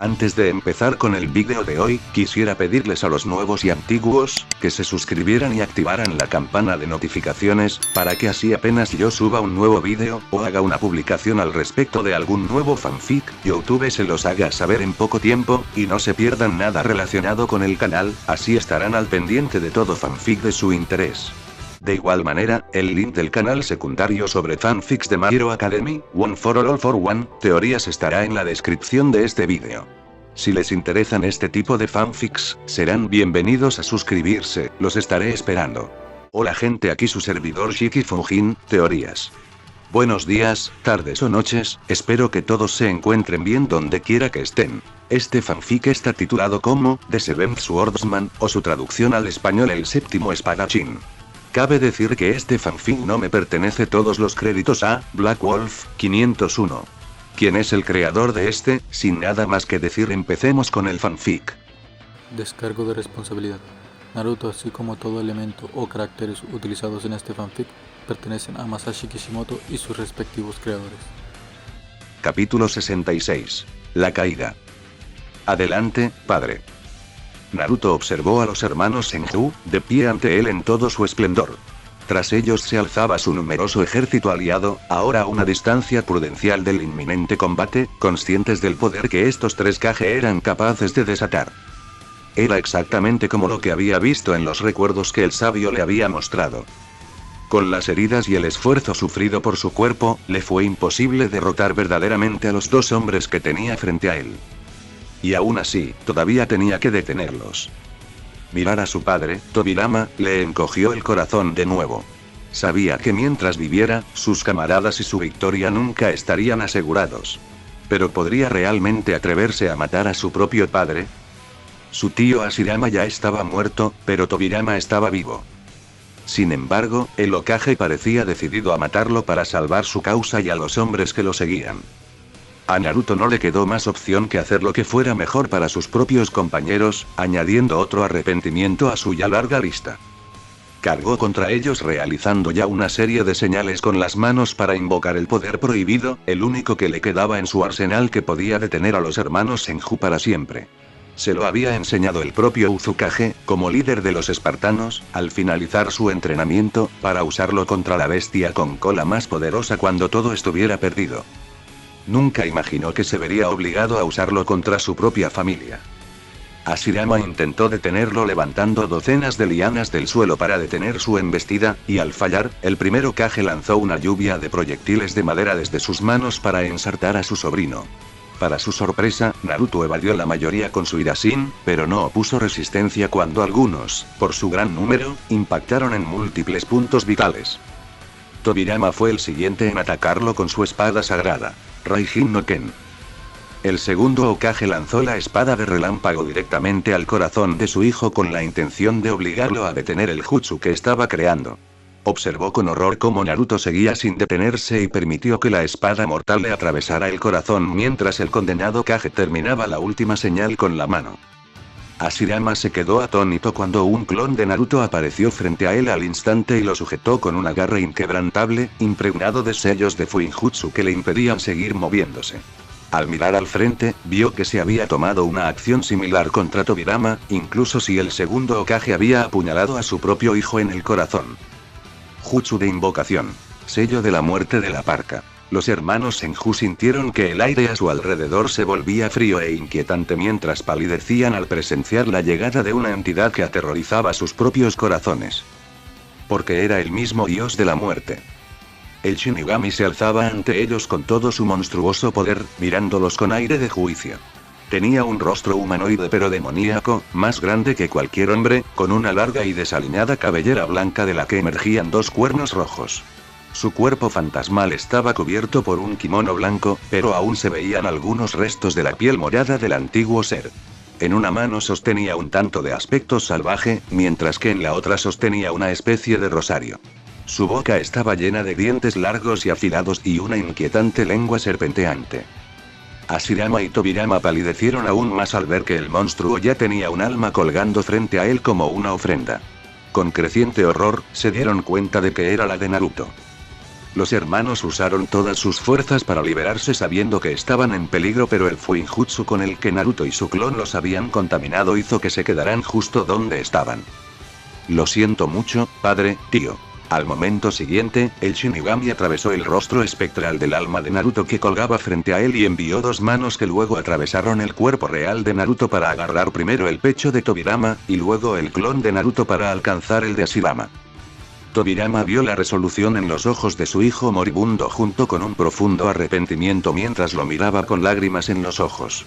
Antes de empezar con el vídeo de hoy, quisiera pedirles a los nuevos y antiguos, que se suscribieran y activaran la campana de notificaciones, para que así apenas yo suba un nuevo vídeo, o haga una publicación al respecto de algún nuevo fanfic, YouTube se los haga saber en poco tiempo, y no se pierdan nada relacionado con el canal, así estarán al pendiente de todo fanfic de su interés. De igual manera, el link del canal secundario sobre fanfics de My Hero Academy, One for All for One, teorías estará en la descripción de este vídeo. Si les interesan este tipo de fanfics, serán bienvenidos a suscribirse, los estaré esperando. Hola gente, aquí su servidor Shiki Fujin, teorías. Buenos días, tardes o noches, espero que todos se encuentren bien donde quiera que estén. Este fanfic está titulado como The Seventh Swordsman, o su traducción al español El Séptimo Espadachín. Cabe decir que este fanfic no me pertenece, todos los créditos a Black Wolf 501. ¿Quién es el creador de este? Sin nada más que decir, empecemos con el fanfic. Descargo de responsabilidad. Naruto, así como todo elemento o caracteres utilizados en este fanfic, pertenecen a Masashi Kishimoto y sus respectivos creadores. Capítulo 66. La caída. Adelante, padre. Naruto observó a los hermanos Senju, de pie ante él en todo su esplendor. Tras ellos se alzaba su numeroso ejército aliado, ahora a una distancia prudencial del inminente combate, conscientes del poder que estos tres Kage eran capaces de desatar. Era exactamente como lo que había visto en los recuerdos que el sabio le había mostrado. Con las heridas y el esfuerzo sufrido por su cuerpo, le fue imposible derrotar verdaderamente a los dos hombres que tenía frente a él. Y aún así, todavía tenía que detenerlos. Mirar a su padre, Tobirama, le encogió el corazón de nuevo. Sabía que mientras viviera, sus camaradas y su victoria nunca estarían asegurados. ¿Pero podría realmente atreverse a matar a su propio padre? Su tío Hashirama ya estaba muerto, pero Tobirama estaba vivo. Sin embargo, el Hokage parecía decidido a matarlo para salvar su causa y a los hombres que lo seguían. A Naruto no le quedó más opción que hacer lo que fuera mejor para sus propios compañeros, añadiendo otro arrepentimiento a su ya larga lista. Cargó contra ellos realizando ya una serie de señales con las manos para invocar el poder prohibido, el único que le quedaba en su arsenal que podía detener a los hermanos Senju para siempre. Se lo había enseñado el propio Uzukage, como líder de los espartanos, al finalizar su entrenamiento, para usarlo contra la bestia con cola más poderosa cuando todo estuviera perdido. Nunca imaginó que se vería obligado a usarlo contra su propia familia. Hashirama intentó detenerlo levantando docenas de lianas del suelo para detener su embestida, y al fallar, el primer Hokage lanzó una lluvia de proyectiles de madera desde sus manos para ensartar a su sobrino. Para su sorpresa, Naruto evadió la mayoría con su Irasin, pero no opuso resistencia cuando algunos, por su gran número, impactaron en múltiples puntos vitales. Tobirama fue el siguiente en atacarlo con su espada sagrada, Raijin no Ken. El segundo Hokage lanzó la espada de relámpago directamente al corazón de su hijo con la intención de obligarlo a detener el jutsu que estaba creando. Observó con horror cómo Naruto seguía sin detenerse y permitió que la espada mortal le atravesara el corazón mientras el condenado Kage terminaba la última señal con la mano. Hashirama se quedó atónito cuando un clon de Naruto apareció frente a él al instante y lo sujetó con un agarre inquebrantable, impregnado de sellos de Fuinjutsu que le impedían seguir moviéndose. Al mirar al frente, vio que se había tomado una acción similar contra Tobirama, incluso si el segundo Hokage había apuñalado a su propio hijo en el corazón. Jutsu de invocación. Sello de la muerte de la parca. Los hermanos Senju sintieron que el aire a su alrededor se volvía frío e inquietante mientras palidecían al presenciar la llegada de una entidad que aterrorizaba sus propios corazones. Porque era el mismo dios de la muerte. El Shinigami se alzaba ante ellos con todo su monstruoso poder, mirándolos con aire de juicio. Tenía un rostro humanoide pero demoníaco, más grande que cualquier hombre, con una larga y desaliñada cabellera blanca de la que emergían dos cuernos rojos. Su cuerpo fantasmal estaba cubierto por un kimono blanco, pero aún se veían algunos restos de la piel morada del antiguo ser. En una mano sostenía un tanto de aspecto salvaje, mientras que en la otra sostenía una especie de rosario. Su boca estaba llena de dientes largos y afilados y una inquietante lengua serpenteante. Hashirama y Tobirama palidecieron aún más al ver que el monstruo ya tenía un alma colgando frente a él como una ofrenda. Con creciente horror, se dieron cuenta de que era la de Naruto. Los hermanos usaron todas sus fuerzas para liberarse sabiendo que estaban en peligro, pero el Fuinjutsu con el que Naruto y su clon los habían contaminado hizo que se quedaran justo donde estaban. Lo siento mucho, padre, tío. Al momento siguiente, el Shinigami atravesó el rostro espectral del alma de Naruto que colgaba frente a él y envió dos manos que luego atravesaron el cuerpo real de Naruto para agarrar primero el pecho de Tobirama, y luego el clon de Naruto para alcanzar el de Hashirama. Tobirama vio la resolución en los ojos de su hijo moribundo junto con un profundo arrepentimiento mientras lo miraba con lágrimas en los ojos.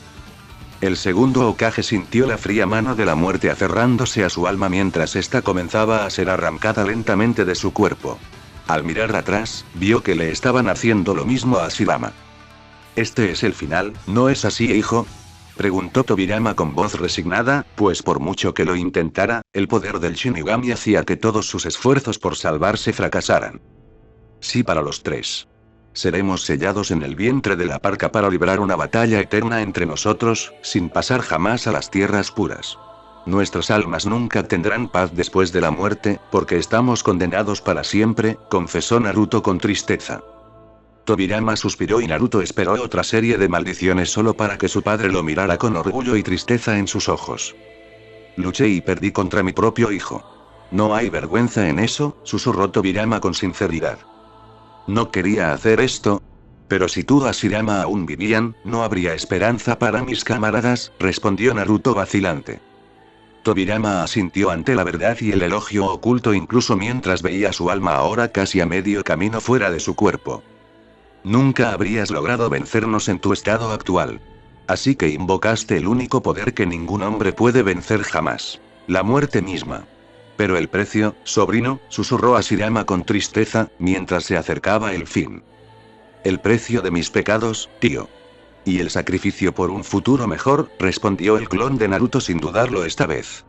El segundo Hokage sintió la fría mano de la muerte aferrándose a su alma mientras ésta comenzaba a ser arrancada lentamente de su cuerpo. Al mirar atrás, vio que le estaban haciendo lo mismo a Hashirama. «¿Este es el final, no es así, hijo?», preguntó Tobirama con voz resignada, pues por mucho que lo intentara, el poder del Shinigami hacía que todos sus esfuerzos por salvarse fracasaran. «Sí, para los tres. Seremos sellados en el vientre de la parca para librar una batalla eterna entre nosotros, sin pasar jamás a las tierras puras. Nuestras almas nunca tendrán paz después de la muerte, porque estamos condenados para siempre», confesó Naruto con tristeza. Tobirama suspiró y Naruto esperó otra serie de maldiciones solo para que su padre lo mirara con orgullo y tristeza en sus ojos. «Luché y perdí contra mi propio hijo. ¿No hay vergüenza en eso?», susurró Tobirama con sinceridad. «No quería hacer esto. Pero si tú y Hashirama aún vivían, no habría esperanza para mis camaradas», respondió Naruto vacilante. Tobirama asintió ante la verdad y el elogio oculto incluso mientras veía su alma ahora casi a medio camino fuera de su cuerpo. «Nunca habrías logrado vencernos en tu estado actual. Así que invocaste el único poder que ningún hombre puede vencer jamás: la muerte misma. Pero el precio, sobrino», susurró Hashirama con tristeza, mientras se acercaba el fin. «El precio de mis pecados, tío. Y el sacrificio por un futuro mejor», respondió el clon de Naruto sin dudarlo esta vez.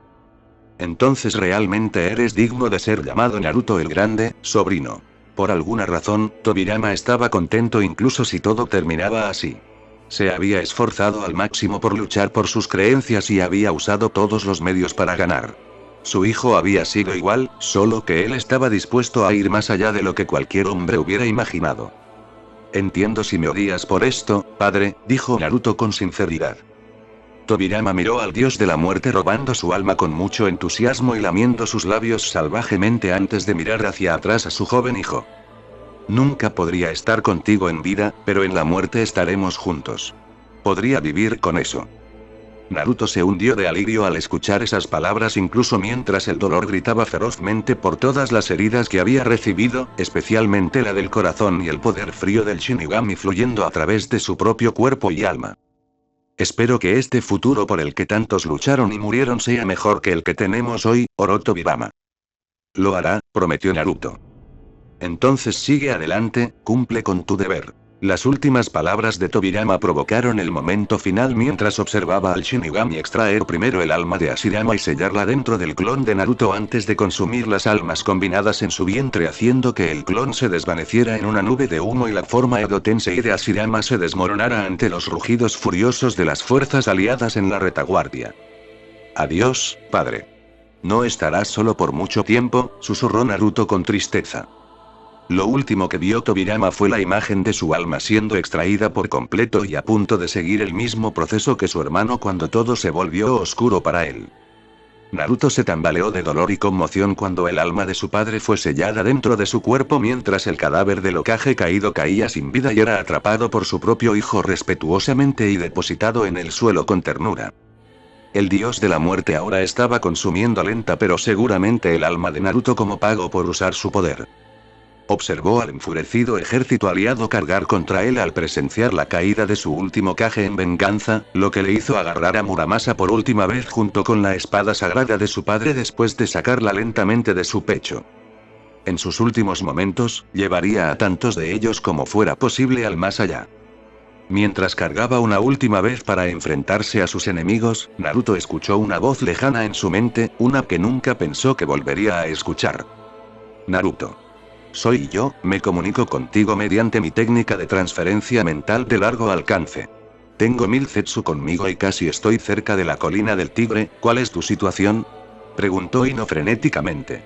«Entonces realmente eres digno de ser llamado Naruto el Grande, sobrino». Por alguna razón, Tobirama estaba contento incluso si todo terminaba así. Se había esforzado al máximo por luchar por sus creencias y había usado todos los medios para ganar. Su hijo había sido igual, solo que él estaba dispuesto a ir más allá de lo que cualquier hombre hubiera imaginado. «Entiendo si me odias por esto, padre», dijo Naruto con sinceridad. Tobirama miró al dios de la muerte robando su alma con mucho entusiasmo y lamiendo sus labios salvajemente antes de mirar hacia atrás a su joven hijo. «Nunca podría estar contigo en vida, pero en la muerte estaremos juntos. Podría vivir con eso». Naruto se hundió de alivio al escuchar esas palabras incluso mientras el dolor gritaba ferozmente por todas las heridas que había recibido, especialmente la del corazón y el poder frío del Shinigami fluyendo a través de su propio cuerpo y alma. «Espero que este futuro por el que tantos lucharon y murieron sea mejor que el que tenemos hoy, Tobirama». «Lo hará», prometió Naruto. «Entonces sigue adelante, cumple con tu deber». Las últimas palabras de Tobirama provocaron el momento final mientras observaba al Shinigami extraer primero el alma de Hashirama y sellarla dentro del clon de Naruto antes de consumir las almas combinadas en su vientre haciendo que el clon se desvaneciera en una nube de humo y la forma Edo Tensei de Hashirama se desmoronara ante los rugidos furiosos de las fuerzas aliadas en la retaguardia. «Adiós, padre. No estarás solo por mucho tiempo», susurró Naruto con tristeza. Lo último que vio Tobirama fue la imagen de su alma siendo extraída por completo y a punto de seguir el mismo proceso que su hermano cuando todo se volvió oscuro para él. Naruto se tambaleó de dolor y conmoción cuando el alma de su padre fue sellada dentro de su cuerpo mientras el cadáver del Hokage caído caía sin vida y era atrapado por su propio hijo respetuosamente y depositado en el suelo con ternura. El dios de la muerte ahora estaba consumiendo lenta pero seguramente el alma de Naruto como pago por usar su poder. Observó al enfurecido ejército aliado cargar contra él al presenciar la caída de su último Hokage en venganza, lo que le hizo agarrar a Muramasa por última vez junto con la espada sagrada de su padre después de sacarla lentamente de su pecho. En sus últimos momentos, llevaría a tantos de ellos como fuera posible al más allá. Mientras cargaba una última vez para enfrentarse a sus enemigos, Naruto escuchó una voz lejana en su mente, una que nunca pensó que volvería a escuchar. «Naruto. Soy yo, me comunico contigo mediante mi técnica de transferencia mental de largo alcance. Tengo 1000 Zetsu conmigo y casi estoy cerca de la colina del tigre, ¿cuál es tu situación?», preguntó Ino frenéticamente.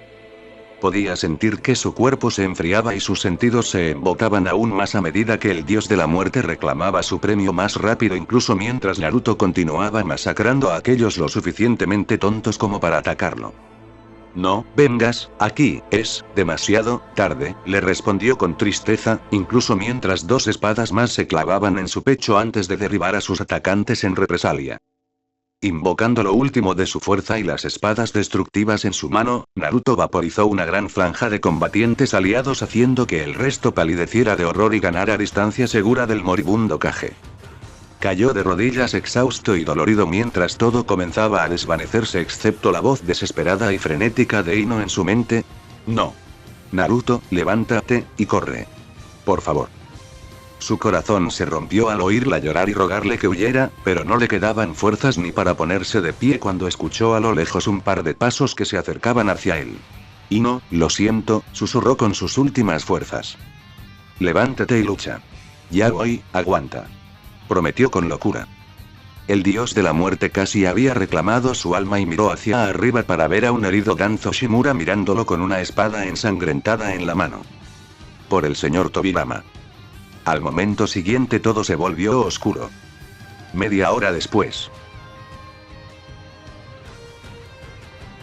Podía sentir que su cuerpo se enfriaba y sus sentidos se embotaban aún más a medida que el dios de la muerte reclamaba su premio más rápido, incluso mientras Naruto continuaba masacrando a aquellos lo suficientemente tontos como para atacarlo. No vengas aquí, es demasiado tarde, le respondió con tristeza, incluso mientras dos espadas más se clavaban en su pecho antes de derribar a sus atacantes en represalia. Invocando lo último de su fuerza y las espadas destructivas en su mano, Naruto vaporizó una gran franja de combatientes aliados, haciendo que el resto palideciera de horror y ganara distancia segura del moribundo Kage. Cayó de rodillas exhausto y dolorido mientras todo comenzaba a desvanecerse excepto la voz desesperada y frenética de Ino en su mente. No. Naruto, levántate, y corre. Por favor. Su corazón se rompió al oírla llorar y rogarle que huyera, pero no le quedaban fuerzas ni para ponerse de pie cuando escuchó a lo lejos un par de pasos que se acercaban hacia él. Ino, lo siento, susurró con sus últimas fuerzas. Levántate y lucha. Ya voy, aguanta. Prometió con locura. El dios de la muerte casi había reclamado su alma y miró hacia arriba para ver a un herido Danzo Shimura mirándolo con una espada ensangrentada en la mano. Por el señor Tobirama. Al momento siguiente todo se volvió oscuro. Media hora después.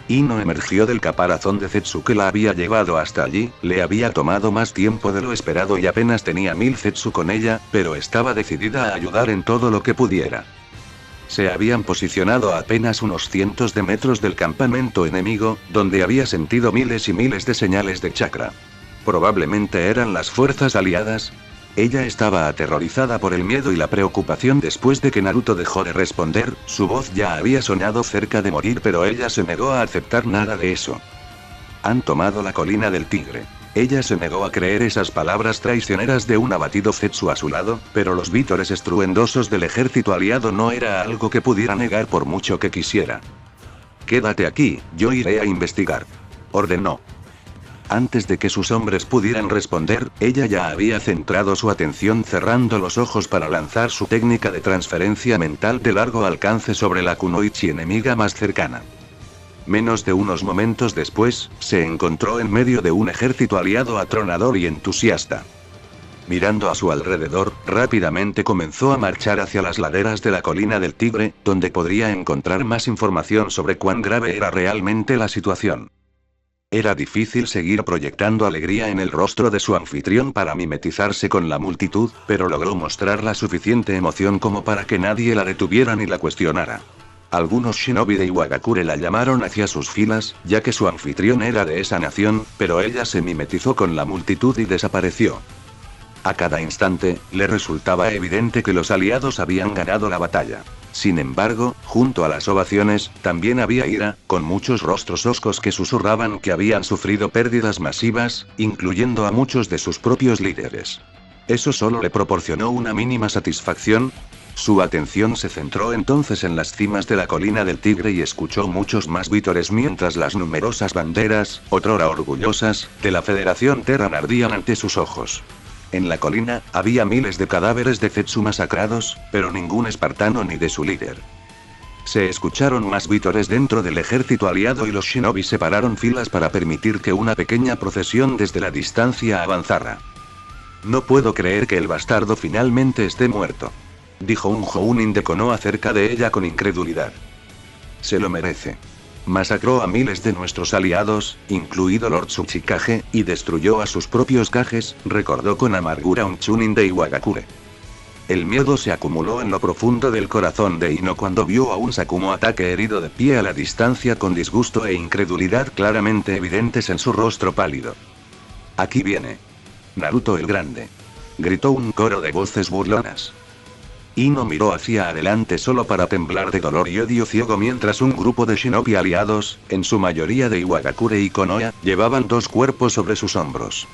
Ino emergió del caparazón de Zetsu que la había llevado hasta allí, le había tomado más tiempo de lo esperado y apenas tenía 1000 Zetsu con ella, pero estaba decidida a ayudar en todo lo que pudiera. Se habían posicionado a apenas unos cientos de metros del campamento enemigo, donde había sentido miles y miles de señales de chakra. Probablemente eran las fuerzas aliadas. Ella estaba aterrorizada por el miedo y la preocupación después de que Naruto dejó de responder, su voz ya había sonado cerca de morir, pero ella se negó a aceptar nada de eso. Han tomado la colina del tigre. Ella se negó a creer esas palabras traicioneras de un abatido Zetsu a su lado, pero los vítores estruendosos del ejército aliado no era algo que pudiera negar por mucho que quisiera. Quédate aquí, yo iré a investigar. Ordenó. Antes de que sus hombres pudieran responder, ella ya había centrado su atención cerrando los ojos para lanzar su técnica de transferencia mental de largo alcance sobre la kunoichi enemiga más cercana. Menos de unos momentos después, se encontró en medio de un ejército aliado atronador y entusiasta. Mirando a su alrededor, rápidamente comenzó a marchar hacia las laderas de la colina del tigre, donde podría encontrar más información sobre cuán grave era realmente la situación. Era difícil seguir proyectando alegría en el rostro de su anfitrión para mimetizarse con la multitud, pero logró mostrar la suficiente emoción como para que nadie la detuviera ni la cuestionara. Algunos shinobi de Iwagakure la llamaron hacia sus filas, ya que su anfitrión era de esa nación, pero ella se mimetizó con la multitud y desapareció. A cada instante, le resultaba evidente que los aliados habían ganado la batalla. Sin embargo, junto a las ovaciones, también había ira, con muchos rostros hoscos que susurraban que habían sufrido pérdidas masivas, incluyendo a muchos de sus propios líderes. ¿Eso solo le proporcionó una mínima satisfacción? Su atención se centró entonces en las cimas de la colina del tigre y escuchó muchos más vítores mientras las numerosas banderas, otrora orgullosas, de la Federación Terran ardían ante sus ojos. En la colina, había miles de cadáveres de Zetsu masacrados, pero ningún espartano ni de su líder. Se escucharon más vítores dentro del ejército aliado y los shinobi separaron filas para permitir que una pequeña procesión desde la distancia avanzara. No puedo creer que el bastardo finalmente esté muerto, dijo un Jounin de Konoha cerca de ella con incredulidad. Se lo merece. Masacró a miles de nuestros aliados, incluido Lord Tsuchikage, y destruyó a sus propios Kages, recordó con amargura un Chunin de Iwagakure. El miedo se acumuló en lo profundo del corazón de Ino cuando vio a un Sakumo ataque herido de pie a la distancia con disgusto e incredulidad claramente evidentes en su rostro pálido. Aquí viene. Naruto el Grande. Gritó un coro de voces burlonas. Ino miró hacia adelante solo para temblar de dolor y odio ciego mientras un grupo de shinobi aliados, en su mayoría de Iwagakure y Konoha, llevaban dos cuerpos sobre sus hombros.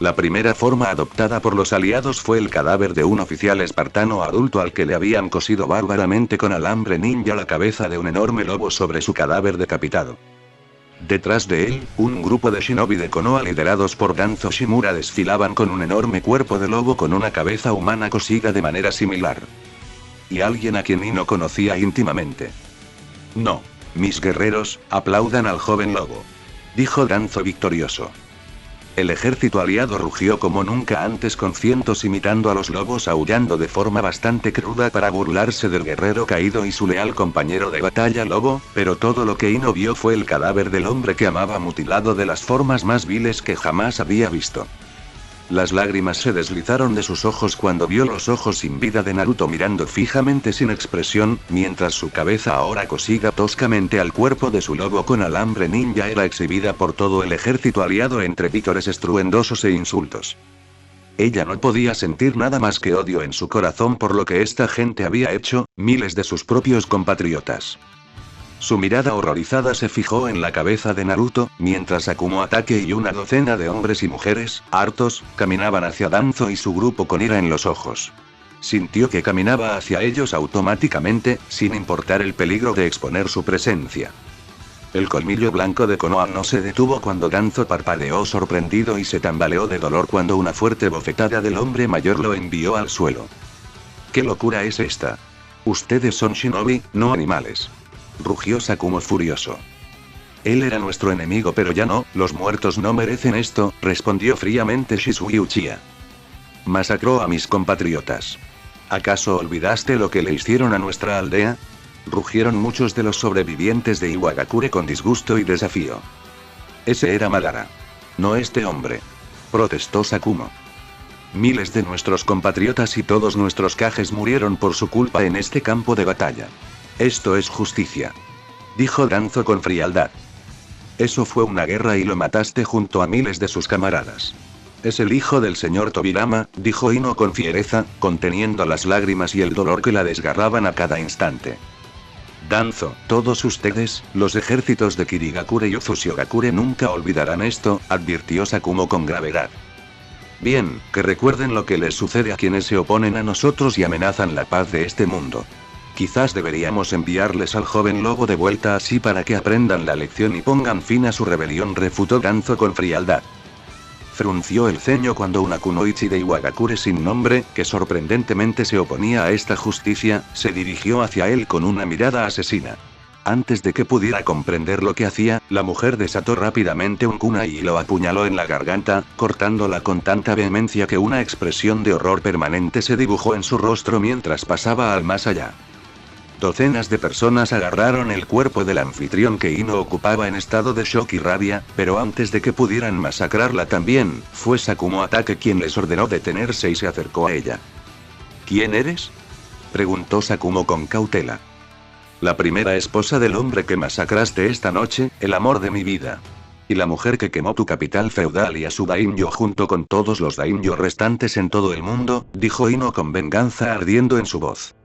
La primera forma adoptada por los aliados fue el cadáver de un oficial espartano adulto al que le habían cosido bárbaramente con alambre ninja la cabeza de un enorme lobo sobre su cadáver decapitado. Detrás de él, un grupo de shinobi de Konoha liderados por Danzo Shimura desfilaban con un enorme cuerpo de lobo con una cabeza humana cosida de manera similar. Y alguien a quien Ino conocía íntimamente. No, mis guerreros, aplaudan al joven lobo. dijo Danzo victorioso. El ejército aliado rugió como nunca antes con cientos imitando a los lobos aullando de forma bastante cruda para burlarse del guerrero caído y su leal compañero de batalla lobo, pero todo lo que Ino vio fue el cadáver del hombre que amaba mutilado de las formas más viles que jamás había visto. Las lágrimas se deslizaron de sus ojos cuando vio los ojos sin vida de Naruto mirando fijamente sin expresión, mientras su cabeza ahora cosida toscamente al cuerpo de su lobo con alambre ninja era exhibida por todo el ejército aliado entre vítores estruendosos e insultos. Ella no podía sentir nada más que odio en su corazón por lo que esta gente había hecho, miles de sus propios compatriotas. Su mirada horrorizada se fijó en la cabeza de Naruto, mientras Akumo Atake y una docena de hombres y mujeres, hartos, caminaban hacia Danzo y su grupo con ira en los ojos. Sintió que caminaba hacia ellos automáticamente, sin importar el peligro de exponer su presencia. El colmillo blanco de Konoha no se detuvo cuando Danzo parpadeó sorprendido y se tambaleó de dolor cuando una fuerte bofetada del hombre mayor lo envió al suelo. ¿Qué locura es esta? Ustedes son shinobi, no animales. Rugió Sakumo furioso. Él era nuestro enemigo pero ya no, los muertos no merecen esto, respondió fríamente Shisui Uchiha. Masacró a mis compatriotas. ¿Acaso olvidaste lo que le hicieron a nuestra aldea? Rugieron muchos de los sobrevivientes de Iwagakure con disgusto y desafío. Ese era Madara. No este hombre. Protestó Sakumo. Miles de nuestros compatriotas y todos nuestros Kages murieron por su culpa en este campo de batalla. Esto es justicia. Dijo Danzo con frialdad. Eso fue una guerra y lo mataste junto a miles de sus camaradas. Es el hijo del señor Tobirama, dijo Ino con fiereza, conteniendo las lágrimas y el dolor que la desgarraban a cada instante. Danzo, todos ustedes, los ejércitos de Kirigakure y Uzushiogakure nunca olvidarán esto, advirtió Sakumo con gravedad. Bien, que recuerden lo que les sucede a quienes se oponen a nosotros y amenazan la paz de este mundo. Quizás deberíamos enviarles al joven lobo de vuelta así para que aprendan la lección y pongan fin a su rebelión, refutó Danzo con frialdad. Frunció el ceño cuando una kunoichi de Iwagakure sin nombre, que sorprendentemente se oponía a esta justicia, se dirigió hacia él con una mirada asesina. Antes de que pudiera comprender lo que hacía, la mujer desató rápidamente un kunai y lo apuñaló en la garganta, cortándola con tanta vehemencia que una expresión de horror permanente se dibujó en su rostro mientras pasaba al más allá. Docenas de personas agarraron el cuerpo del anfitrión que Ino ocupaba en estado de shock y rabia, pero antes de que pudieran masacrarla también, fue Sakumo Atake quien les ordenó detenerse y se acercó a ella. ¿Quién eres? Preguntó Sakumo con cautela. La primera esposa del hombre que masacraste esta noche, el amor de mi vida. Y la mujer que quemó tu capital feudal y a su daimyo junto con todos los daimyo restantes en todo el mundo, dijo Ino con venganza ardiendo en su voz.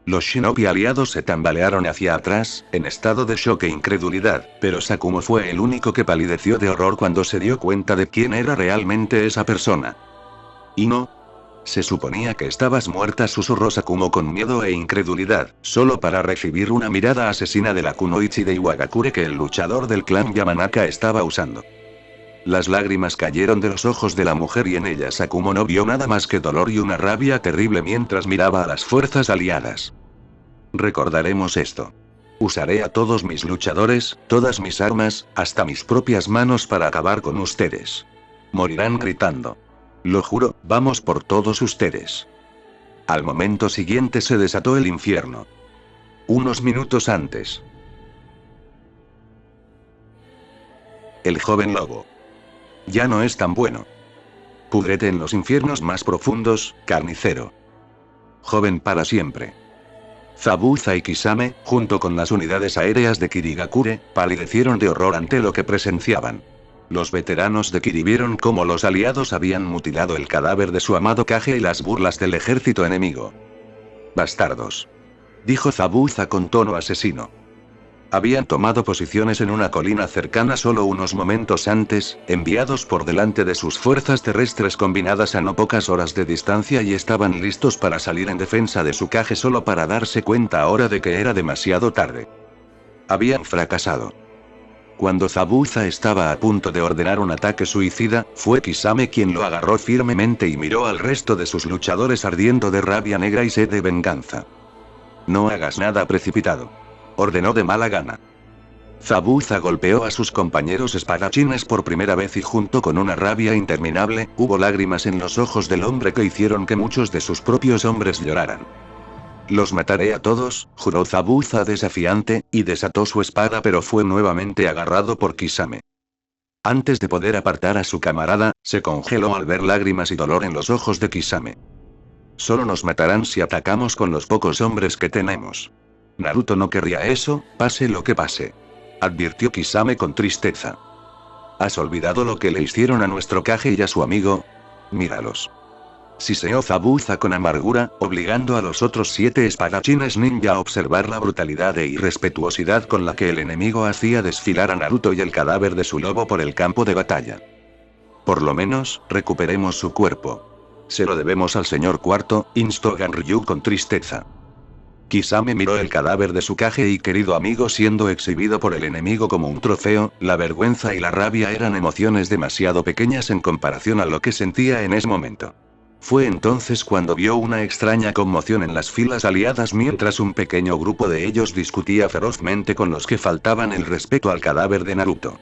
Los shinobi aliados se tambalearon hacia atrás, en estado de shock e incredulidad, pero Sakumo fue el único que palideció de horror cuando se dio cuenta de quién era realmente esa persona. ¿Ino? Se suponía que estabas muerta, susurró Sakumo con miedo e incredulidad, solo para recibir una mirada asesina de la kunoichi de Iwagakure que el luchador del clan Yamanaka estaba usando. Las lágrimas cayeron de los ojos de la mujer y en ellas Sakumo no vio nada más que dolor y una rabia terrible mientras miraba a las fuerzas aliadas. Recordaremos esto. Usaré a todos mis luchadores, todas mis armas, hasta mis propias manos para acabar con ustedes. Morirán gritando. Lo juro, vamos por todos ustedes. Al momento siguiente se desató el infierno. Unos minutos antes. El joven lobo. Ya no es tan bueno. Pudrete en los infiernos más profundos, carnicero. Joven para siempre. Zabuza y Kisame, junto con las unidades aéreas de Kirigakure, palidecieron de horror ante lo que presenciaban. Los veteranos de Kiri vieron cómo los aliados habían mutilado el cadáver de su amado Kage y las burlas del ejército enemigo. Bastardos. Dijo Zabuza con tono asesino. Habían tomado posiciones en una colina cercana solo unos momentos antes, enviados por delante de sus fuerzas terrestres combinadas a no pocas horas de distancia y estaban listos para salir en defensa de su Kage solo para darse cuenta ahora de que era demasiado tarde. Habían fracasado. Cuando Zabuza estaba a punto de ordenar un ataque suicida, fue Kisame quien lo agarró firmemente y miró al resto de sus luchadores ardiendo de rabia negra y sed de venganza. No hagas nada precipitado. Ordenó de mala gana. Zabuza golpeó a sus compañeros espadachines por primera vez y junto con una rabia interminable, hubo lágrimas en los ojos del hombre que hicieron que muchos de sus propios hombres lloraran. Los mataré a todos, juró Zabuza desafiante, y desató su espada pero fue nuevamente agarrado por Kisame. Antes de poder apartar a su camarada, se congeló al ver lágrimas y dolor en los ojos de Kisame. Solo nos matarán si atacamos con los pocos hombres que tenemos. Naruto no querría eso, pase lo que pase. Advirtió Kisame con tristeza. ¿Has olvidado lo que le hicieron a nuestro Kage y a su amigo? Míralos. Siseó Zabuza con amargura, obligando a los otros 7 espadachines ninja a observar la brutalidad e irrespetuosidad con la que el enemigo hacía desfilar a Naruto y el cadáver de su lobo por el campo de batalla. Por lo menos, recuperemos su cuerpo. Se lo debemos al señor Cuarto, instó Ganryu con tristeza. Kisame miró el cadáver de su Kage y querido amigo siendo exhibido por el enemigo como un trofeo, la vergüenza y la rabia eran emociones demasiado pequeñas en comparación a lo que sentía en ese momento. Fue entonces cuando vio una extraña conmoción en las filas aliadas mientras un pequeño grupo de ellos discutía ferozmente con los que faltaban el respeto al cadáver de Naruto.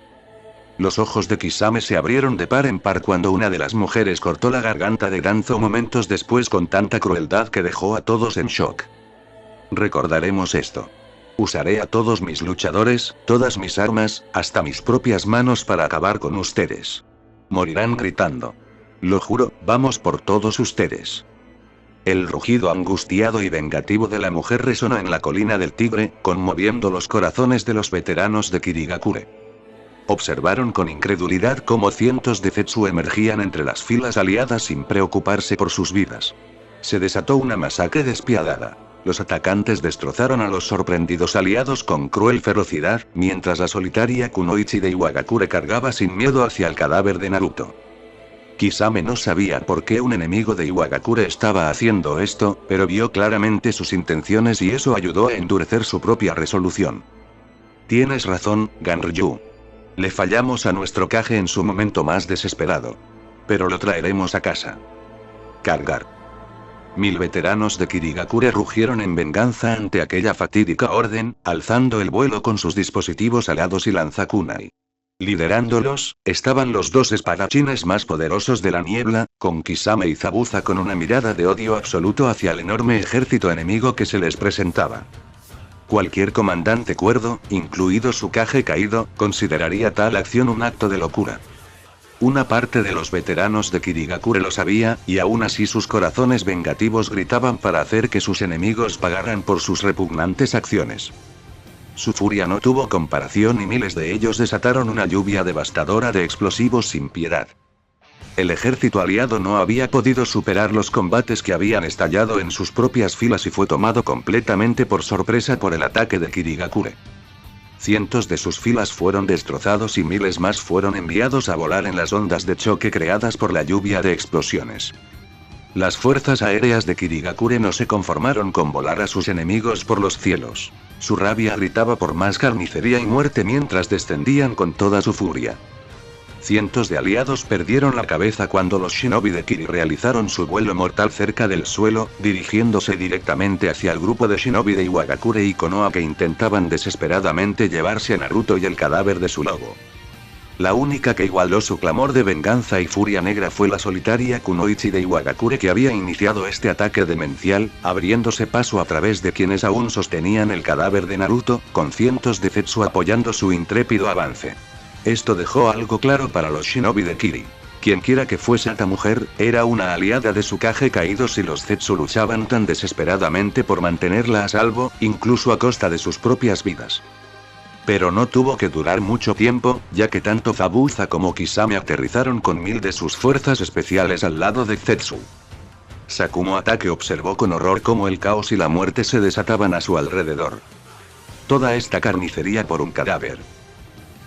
Los ojos de Kisame se abrieron de par en par cuando una de las mujeres cortó la garganta de Danzo momentos después con tanta crueldad que dejó a todos en shock. Recordaremos esto. Usaré a todos mis luchadores, todas mis armas, hasta mis propias manos para acabar con ustedes. Morirán gritando. Lo juro, vamos por todos ustedes. El rugido angustiado y vengativo de la mujer resonó en la colina del tigre, conmoviendo los corazones de los veteranos de Kirigakure. Observaron con incredulidad cómo cientos de Zetsu emergían entre las filas aliadas sin preocuparse por sus vidas. Se desató una masacre despiadada. Los atacantes destrozaron a los sorprendidos aliados con cruel ferocidad, mientras la solitaria Kunoichi de Iwagakure cargaba sin miedo hacia el cadáver de Naruto. Kisame no sabía por qué un enemigo de Iwagakure estaba haciendo esto, pero vio claramente sus intenciones y eso ayudó a endurecer su propia resolución. Tienes razón, Ganryu. Le fallamos a nuestro Kage en su momento más desesperado. Pero lo traeremos a casa. Cargar. 1000 veteranos de Kirigakure rugieron en venganza ante aquella fatídica orden, alzando el vuelo con sus dispositivos alados y lanzakunai. Liderándolos, estaban los 2 espadachines más poderosos de la niebla, con Kisame y Zabuza con una mirada de odio absoluto hacia el enorme ejército enemigo que se les presentaba. Cualquier comandante cuerdo, incluido su Kage caído, consideraría tal acción un acto de locura. Una parte de los veteranos de Kirigakure lo sabía, y aún así sus corazones vengativos gritaban para hacer que sus enemigos pagaran por sus repugnantes acciones. Su furia no tuvo comparación y miles de ellos desataron una lluvia devastadora de explosivos sin piedad. El ejército aliado no había podido superar los combates que habían estallado en sus propias filas y fue tomado completamente por sorpresa por el ataque de Kirigakure. Cientos de sus filas fueron destrozados y miles más fueron enviados a volar en las ondas de choque creadas por la lluvia de explosiones. Las fuerzas aéreas de Kirigakure no se conformaron con volar a sus enemigos por los cielos. Su rabia gritaba por más carnicería y muerte mientras descendían con toda su furia. Cientos de aliados perdieron la cabeza cuando los shinobi de Kiri realizaron su vuelo mortal cerca del suelo, dirigiéndose directamente hacia el grupo de shinobi de Iwagakure y Konoha que intentaban desesperadamente llevarse a Naruto y el cadáver de su lobo. La única que igualó su clamor de venganza y furia negra fue la solitaria Kunoichi de Iwagakure que había iniciado este ataque demencial, abriéndose paso a través de quienes aún sostenían el cadáver de Naruto, con cientos de Zetsu apoyando su intrépido avance. Esto dejó algo claro para los shinobi de Kiri. Quienquiera que fuese esta mujer, era una aliada de su Kage caído si los Zetsu luchaban tan desesperadamente por mantenerla a salvo, incluso a costa de sus propias vidas. Pero no tuvo que durar mucho tiempo, ya que tanto Zabuza como Kisame aterrizaron con 1000 de sus fuerzas especiales al lado de Zetsu. Sakumo Atake observó con horror cómo el caos y la muerte se desataban a su alrededor. Toda esta carnicería por un cadáver.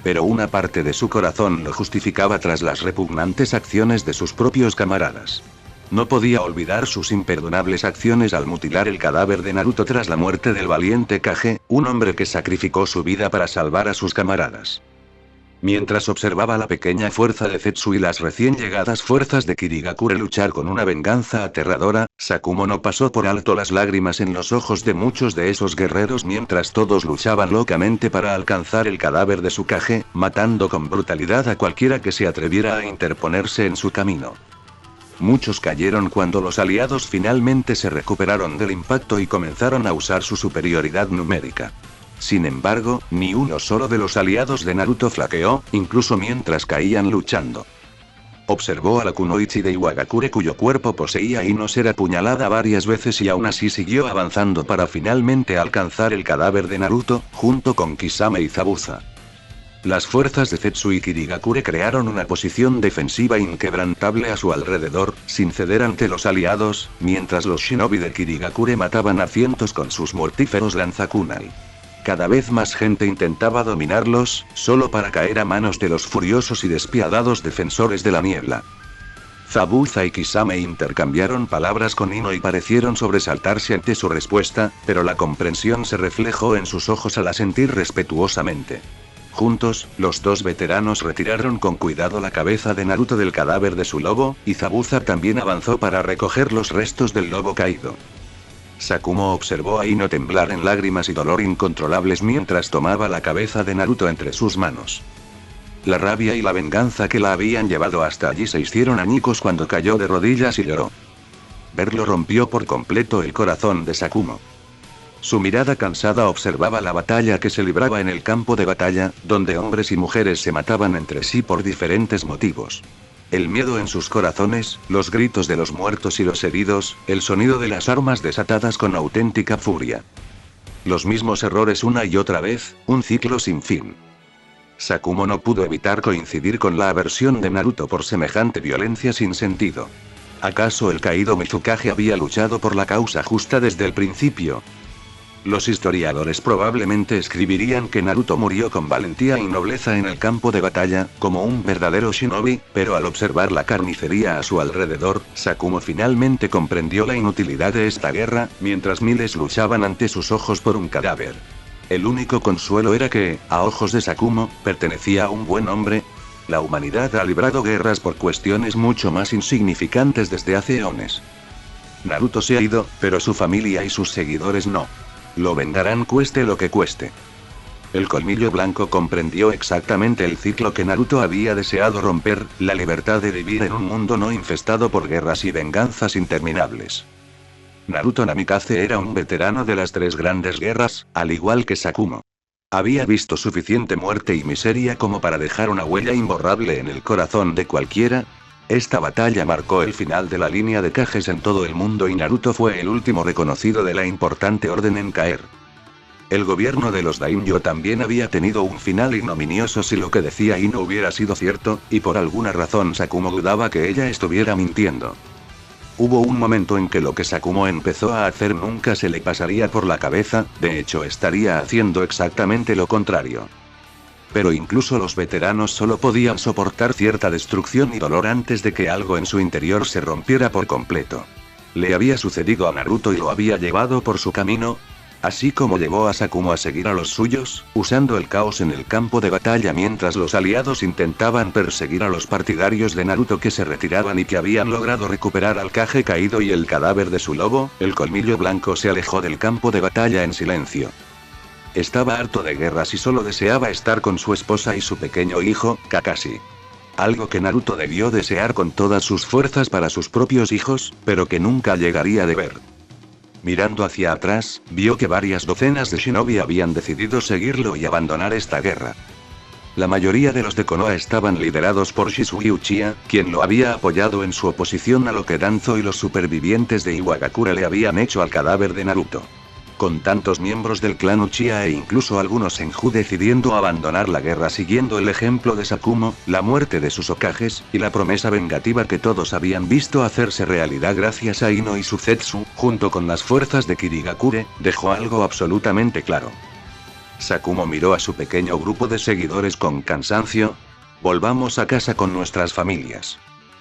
Pero una parte de su corazón lo justificaba tras las repugnantes acciones de sus propios camaradas. No podía olvidar sus imperdonables acciones al mutilar el cadáver de Naruto tras la muerte del valiente Kage, un hombre que sacrificó su vida para salvar a sus camaradas. Mientras observaba la pequeña fuerza de Zetsu y las recién llegadas fuerzas de Kirigakure luchar con una venganza aterradora, Sakumo no pasó por alto las lágrimas en los ojos de muchos de esos guerreros mientras todos luchaban locamente para alcanzar el cadáver de Tsukage, matando con brutalidad a cualquiera que se atreviera a interponerse en su camino. Muchos cayeron cuando los aliados finalmente se recuperaron del impacto y comenzaron a usar su superioridad numérica. Sin embargo, ni uno solo de los aliados de Naruto flaqueó, incluso mientras caían luchando. Observó a la kunoichi de Iwagakure cuyo cuerpo poseía Ino ser apuñalada varias veces y aún así siguió avanzando para finalmente alcanzar el cadáver de Naruto, junto con Kisame y Zabuza. Las fuerzas de Zetsu y Kirigakure crearon una posición defensiva inquebrantable a su alrededor, sin ceder ante los aliados, mientras los shinobi de Kirigakure mataban a cientos con sus mortíferos lanzakunai. Cada vez más gente intentaba dominarlos, solo para caer a manos de los furiosos y despiadados defensores de la niebla. Zabuza y Kisame intercambiaron palabras con Ino y parecieron sobresaltarse ante su respuesta, pero la comprensión se reflejó en sus ojos al asentir respetuosamente. Juntos, los dos veteranos retiraron con cuidado la cabeza de Naruto del cadáver de su lobo, y Zabuza también avanzó para recoger los restos del lobo caído. Sakumo observó a Ino temblar en lágrimas y dolor incontrolables mientras tomaba la cabeza de Naruto entre sus manos. La rabia y la venganza que la habían llevado hasta allí se hicieron añicos cuando cayó de rodillas y lloró. Verlo rompió por completo el corazón de Sakumo. Su mirada cansada observaba la batalla que se libraba en el campo de batalla, donde hombres y mujeres se mataban entre sí por diferentes motivos. El miedo en sus corazones, los gritos de los muertos y los heridos, el sonido de las armas desatadas con auténtica furia. Los mismos errores una y otra vez, un ciclo sin fin. Sakumo no pudo evitar coincidir con la aversión de Naruto por semejante violencia sin sentido. ¿Acaso el caído Mizukage había luchado por la causa justa desde el principio? Los historiadores probablemente escribirían que Naruto murió con valentía y nobleza en el campo de batalla, como un verdadero shinobi, pero al observar la carnicería a su alrededor, Sakumo finalmente comprendió la inutilidad de esta guerra, mientras miles luchaban ante sus ojos por un cadáver. El único consuelo era que, a ojos de Sakumo, pertenecía a un buen hombre. La humanidad ha librado guerras por cuestiones mucho más insignificantes desde hace eones. Naruto se ha ido, pero su familia y sus seguidores no. Lo vengarán cueste lo que cueste. El colmillo blanco comprendió exactamente el ciclo que Naruto había deseado romper, la libertad de vivir en un mundo no infestado por guerras y venganzas interminables. Naruto Namikaze era un veterano de las tres grandes guerras, al igual que Sakumo. Había visto suficiente muerte y miseria como para dejar una huella imborrable en el corazón de cualquiera. Esta batalla marcó el final de la línea de Kages en todo el mundo y Naruto fue el último reconocido de la importante orden en caer. El gobierno de los Daimyo también había tenido un final ignominioso si lo que decía Ino hubiera sido cierto, y por alguna razón Sakumo dudaba que ella estuviera mintiendo. Hubo un momento en que lo que Sakumo empezó a hacer nunca se le pasaría por la cabeza, de hecho estaría haciendo exactamente lo contrario. Pero incluso los veteranos solo podían soportar cierta destrucción y dolor antes de que algo en su interior se rompiera por completo. Le había sucedido a Naruto y lo había llevado por su camino, así como llevó a Sakumo a seguir a los suyos, usando el caos en el campo de batalla mientras los aliados intentaban perseguir a los partidarios de Naruto que se retiraban y que habían logrado recuperar al Kage caído y el cadáver de su lobo. El colmillo blanco se alejó del campo de batalla en silencio. Estaba harto de guerras y solo deseaba estar con su esposa y su pequeño hijo, Kakashi. Algo que Naruto debió desear con todas sus fuerzas para sus propios hijos, pero que nunca llegaría de ver. Mirando hacia atrás, vio que varias docenas de shinobi habían decidido seguirlo y abandonar esta guerra. La mayoría de los de Konoha estaban liderados por Shisugi Uchiha, quien lo había apoyado en su oposición a lo que Danzo y los supervivientes de Iwagakure le habían hecho al cadáver de Naruto. Con tantos miembros del clan Uchiha e incluso algunos Senju decidiendo abandonar la guerra siguiendo el ejemplo de Sakumo, la muerte de sus Hokages, y la promesa vengativa que todos habían visto hacerse realidad gracias a Ino y su Zetsu, junto con las fuerzas de Kirigakure, dejó algo absolutamente claro. Sakumo miró a su pequeño grupo de seguidores con cansancio. Volvamos a casa con nuestras familias.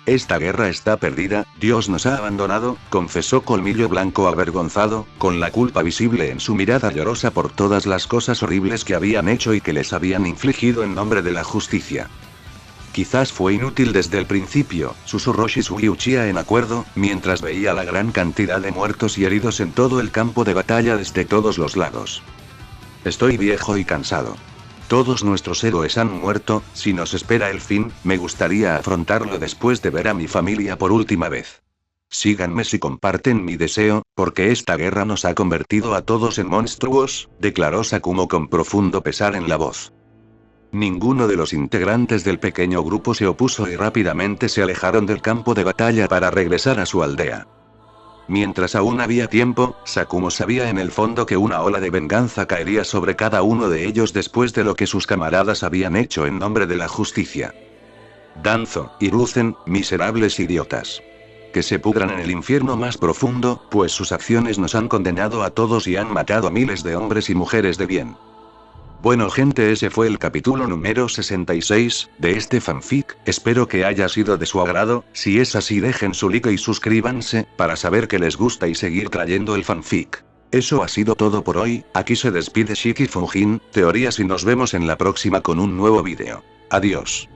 Esta guerra está perdida, Dios nos ha abandonado, confesó Colmillo Blanco avergonzado, con la culpa visible en su mirada llorosa por todas las cosas horribles que habían hecho y que les habían infligido en nombre de la justicia. Quizás fue inútil desde el principio, susurró Shisui Uchiha en acuerdo, mientras veía la gran cantidad de muertos y heridos en todo el campo de batalla desde todos los lados. Estoy viejo y cansado. Todos nuestros héroes han muerto, si nos espera el fin, me gustaría afrontarlo después de ver a mi familia por última vez. Síganme si comparten mi deseo, porque esta guerra nos ha convertido a todos en monstruos, declaró Sakumo con profundo pesar en la voz. Ninguno de los integrantes del pequeño grupo se opuso y rápidamente se alejaron del campo de batalla para regresar a su aldea. Mientras aún había tiempo, Sakumo sabía en el fondo que una ola de venganza caería sobre cada uno de ellos después de lo que sus camaradas habían hecho en nombre de la justicia. Danzo, Hiruzen, miserables idiotas. Que se pudran en el infierno más profundo, pues sus acciones nos han condenado a todos y han matado a miles de hombres y mujeres de bien. Bueno gente, ese fue el capítulo número 66, de este fanfic, espero que haya sido de su agrado, si es así dejen su like y suscríbanse, para saber que les gusta y seguir trayendo el fanfic. Eso ha sido todo por hoy, aquí se despide Shiki Fujin, teorías y nos vemos en la próxima con un nuevo vídeo. Adiós.